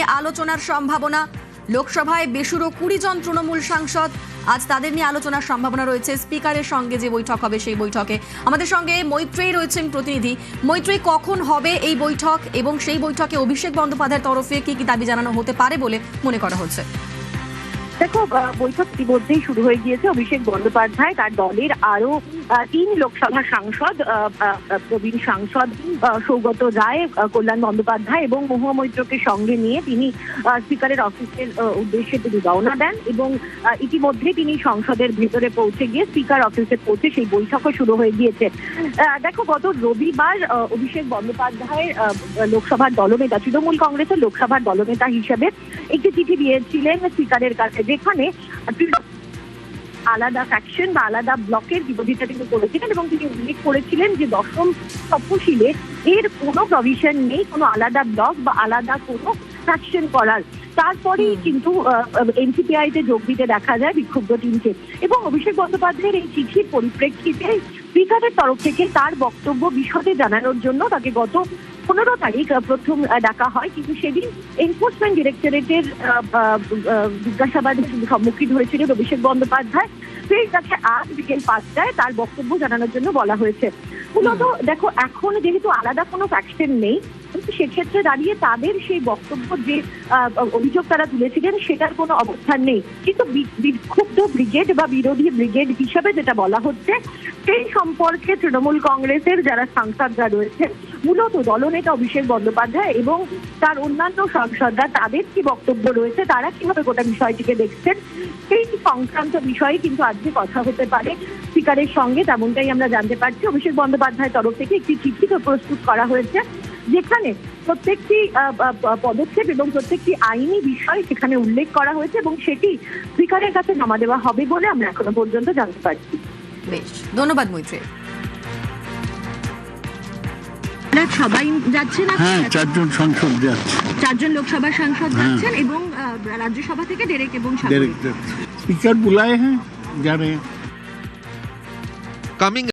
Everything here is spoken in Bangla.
নিয়ে আলোচনার সম্ভাবনা। লোকসভায় বেসুরো 20 জন তৃণমূল সাংসদ, আজ তাদের নিয়ে আলোচনার সম্ভাবনা রয়েছে। স্পিকারের সঙ্গে যে বৈঠক হবে সেই বৈঠকে আমাদের সঙ্গে মৈত্রেয়ী রয়েছেন প্রতিনিধি। মৈত্রেয়ী, কখন হবে এই বৈঠক এবং সেই বৈঠকে অভিষেক বন্দ্যোপাধ্যায়ের তরফে কি কি দাবি জানানো হতে পারে বলে মনে করা হচ্ছে? দেখো, বৈঠক ইতিমধ্যেই শুরু হয়ে গিয়েছে। অভিষেক বন্দ্যোপাধ্যায় তার দলের আরো 3 লোকসভা সাংসদ, প্রবীণ সাংসদ সৌগত রায়, কল্যাণ বন্দ্যোপাধ্যায় এবং মহুয়া মৈত্রকে সঙ্গে নিয়ে তিনি স্পিকারের অফিসের উদ্দেশ্যে তিনি রওনা দেন এবং ইতিমধ্যে তিনি সংসদের ভেতরে পৌঁছে গিয়ে স্পিকার অফিসে পৌঁছে সেই বৈঠকও শুরু হয়ে গিয়েছে। দেখো, গত রবিবার অভিষেক বন্দ্যোপাধ্যায় লোকসভার দলনেতা, তৃণমূল কংগ্রেসের লোকসভার দলনেতা হিসেবে একটি চিঠি দিয়েছিলেন স্পিকারের কাছে, যেখানে আলাদা ফ্যাকশন বা আলাদা ব্লকের বিরোধিতা তিনি করেছিলেন এবং তিনি উল্লেখ করেছিলেন যে 10ম তফসিলে এর কোনো প্রভিশন নেই কোনো আলাদা ব্লক বা আলাদা কোনো ফ্যাকশন করার। তারপরেই কিন্তু এনসিপিআইতে যোগ দিতে দেখা যায় বিক্ষুব্ধ টিমকে এবং অভিষেক বন্দ্যোপাধ্যায়ের এই চিঠির পরিপ্রেক্ষিতে স্পিকারের তরফ থেকে তার বক্তব্য বিশদে জানানোর জন্য তাকে গত 15 তারিখ প্রথম ডাকা হয়, কিন্তু সেদিন এনফোর্সমেন্ট ডিরেক্টরেটের জিজ্ঞাসাবাদের সম্মুখীন হয়েছিলেন অভিষেক বন্দ্যোপাধ্যায়। সেই কাছে আজ বিকেল 5টায় তার বক্তব্য জানানোর জন্য বলা হয়েছে। মূলত দেখো, এখন যেহেতু আলাদা কোনো ফ্যাকশন নেই, সেক্ষেত্রে দাঁড়িয়ে তাদের সেই বক্তব্য যে অভিযোগ তারা তুলেছিলেন সেটার কোনো অবস্থান নেই, কিন্তু বিক্ষুব্ধ ব্রিগেড বা বিরোধী ব্রিগেড হিসাবে যেটা বলা হচ্ছে সেই সম্পর্কে তৃণমূল কংগ্রেসের যারা সাংসদরা রয়েছে, মূলত দলনেতা অভিষেক বন্দ্যোপাধ্যায় এবং তার অন্যান্য সাংসদরা, তাদের কি বক্তব্য রয়েছে, তারা কিভাবে গোটা বিষয়টিকে দেখছেন, সেই সংক্রান্ত বিষয়ে কিন্তু আজকে কথা হতে পারে স্পিকারের সঙ্গে, তেমনটাই আমরা জানতে পারছি। অভিষেক বন্দ্যোপাধ্যায়ের তরফ থেকে একটি চিঠি প্রস্তুত করা হয়েছে, যেখানে প্রত্যেকটি পদক্ষেপ এবং প্রত্যেকটি আইনি বিষয় সেখানে উল্লেখ করা হয়েছে এবং সেটি স্পিকারের কাছে জমা দেওয়া হবে বলে আমরা এখনো পর্যন্ত জানতে পারছি। বেশ, ধন্যবাদ মৈত্রেয়ী। সবাই যাচ্ছেন? হ্যাঁ, 4 জন সাংসদ যাচ্ছে, 4 জন লোকসভা সাংসদ যাচ্ছেন এবং রাজ্যসভা থেকে ডেরেক এবং স্পিকার বুলায়ে হ্যাঁ, যা রে।